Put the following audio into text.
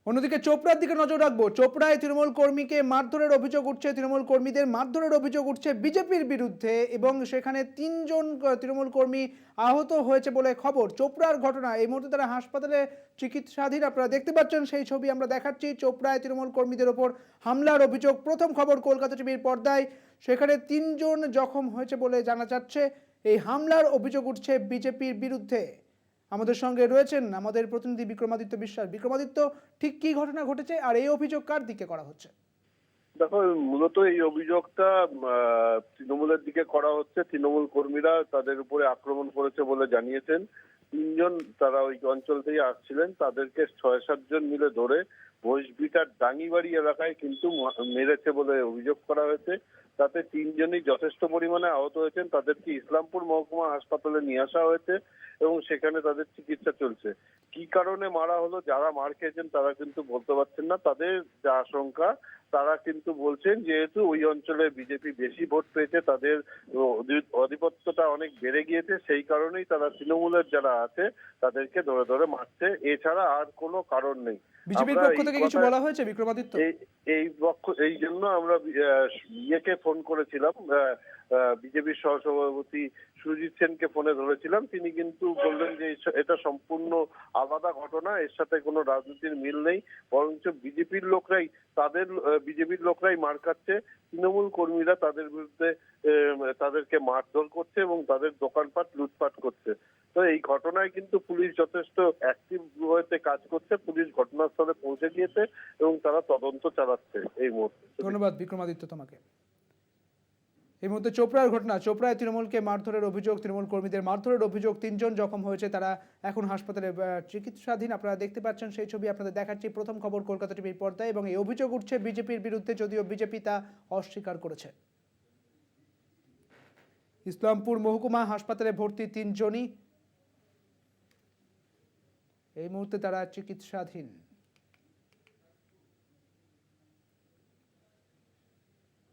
অন্যদিকে চোপড়ার দিকে নজর রাখবো। চোপড়ায় তৃণমূল কর্মীকে মারধরের অভিযোগ উঠছে, তৃণমূল কর্মীদের মারধরের অভিযোগ উঠছে বিজেপির বিরুদ্ধে এবং সেখানে ৩ জন তৃণমূল কর্মী আহত হয়েছে বলে খবর। চোপড়ার ঘটনা, এই মুহূর্তে তারা হাসপাতালে চিকিৎসাধীন। আপনারা দেখতে পাচ্ছেন সেই ছবি আমরা দেখাচ্ছি। চোপড়ায় তৃণমূল কর্মীদের ওপর হামলার অভিযোগ, প্রথম খবর কলকাতা টিভির পর্দায়। সেখানে ৩ জন জখম হয়েছে বলে জানা যাচ্ছে। এই হামলার অভিযোগ উঠছে বিজেপির বিরুদ্ধে। আমাদের সঙ্গে রয়েছেন আমাদের প্রতিনিধি বিক্রমাদিত্য বিশ্বাস। বিক্রমাদিত্য, ঠিক কি ঘটনা ঘটেছে আর এই অভিযোগ কার দিকে করা হচ্ছে? দেখো, মূলত এই অভিযোগটা তৃণমূলের দিকে করা হচ্ছে। তৃণমূল কর্মীরা তাদের উপরে আক্রমণ করেছে বলে জানিয়েছেন। ৩ জন তারা ওই অঞ্চল থেকে আসছিলেন, তাদেরকে ৬-৭ জন মিলে ধরে ঘোষবিটার ডাঙ্গিবাড়ি এলাকায় কিন্তু মেরেছে বলে অভিযোগ করা হয়েছে। তাতে ৩ জনই যথেষ্ট পরিমাণে আহত হয়েছেন। তাদেরকে ইসলামপুর মহকুমা হাসপাতালে নিয়ে আসা হয়েছে এবং সেখানে তাদের চিকিৎসা চলছে। কি কারণে মারা হলো, যারা মার খেয়েছেন তারা কিন্তু বলতে পারছেন না। তাদের যা আশঙ্কা, তারা কিন্তু বলছেন যেহেতু ওই অঞ্চলে বিজেপি বেশি ভোট পেয়েছে, তাদের আধিপত্যটা অনেক বেড়ে গিয়েছে, সেই কারণেই তারা তৃণমূলের যারা আছে তাদেরকে ধরে ধরে মারছে। এছাড়া আর কোনো কারণ নেই। বিজেপির আমরা পক্ষ এই থেকে কিছু কথা বলা হয়েছে বিক্রমাদিত্য? এই এই জন্য আমরা ইয়েকে ফোন করেছিলাম, বিজেপির সহসভাপতি সুজিত সেনকে ফোনে ধরেছিলাম। তিনি কিন্তু বললেন যে এটা সম্পূর্ণ আলাদা ঘটনা, এর সাথে কোনো রাজনীতির মিল নেই, বরঞ্চ বিজেপির লোকরাই মার খাচ্ছে। তৃণমূল কর্মীরা তাদের বিরুদ্ধে তাদেরকে মারধর করছে এবং তাদের দোকানপাট লুটপাট করছে। তো এই ঘটনায় কিন্তু পুলিশ যথেষ্ট অ্যাক্টিভ হয়েছে, কাজ করছে। পুলিশ ঘটনাস্থলে পৌঁছে গিয়েছে এবং তারা তদন্ত চালাচ্ছে এই মুহূর্তে। ধন্যবাদ বিক্রমাদিত্য তোমাকে। এই মুহূর্তে চোপড়ার ঘটনা, চোপড়ায় তৃণমূলকে মারধরের অভিযোগ, তৃণমূল কর্মীদের মারধরের অভিযোগ, ৩ জন জখম হয়েছে, তারা এখন হাসপাতালে চিকিৎসাধীন। আপনারা দেখতে পাচ্ছেন সেই ছবি আপনাদের দেখাচ্ছি, প্রথম খবর কলকাতা টিভির পর্দায়। এবং এই অভিযোগ উঠছে বিজেপির বিরুদ্ধে, যদিও বিজেপি তা অস্বীকার করেছে। ইসলামপুর মহকুমা হাসপাতালে ভর্তি ৩ জনই এই মুহূর্তে তারা চিকিৎসাধীন।